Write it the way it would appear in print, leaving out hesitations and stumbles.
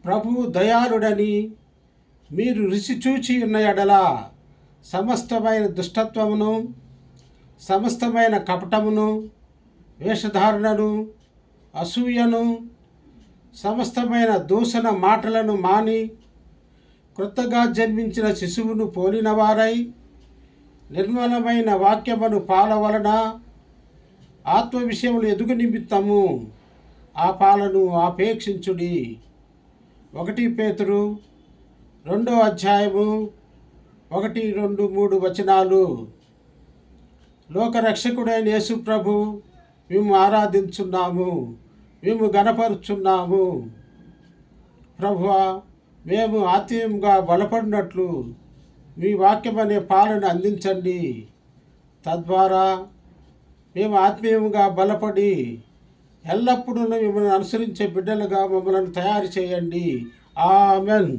ప్రభువు దయాళుడని మీరు రుచి చూచి ఉన్న ఎడల సమస్తమైన దుష్టత్వమును, సమస్తమైన కపటమును, వేషధారణను, అసూయను, సమస్తమైన దూషణ మాటలను మాని క్రొత్తగా జన్మించిన శిశువును పోలిన వారై నిర్మలమైన వాక్యమును పాల వలన ఆత్మ విషయములు ఎదుగు నిమిత్తము ఆ పాలను ఆపేక్షించుడి. 1 పేతురు 2వ అధ్యాయము 1, 2, 3 వచనాలు. లోకరక్షకుడైన యేసు ప్రభు మేము ఆరాధించున్నాము, మేము గణపరుచున్నాము. ప్రభువా, మేము ఆత్మీయంగా బలపడినట్లు మీ వాక్యం అనే పాలను అందించండి. తద్వారా మేము ఆత్మీయంగా బలపడి ఎల్లప్పుడూ మిమ్మల్ని అనుసరించే బిడ్డలుగా మమ్మల్ని తయారు చేయండి. ఆమెన్.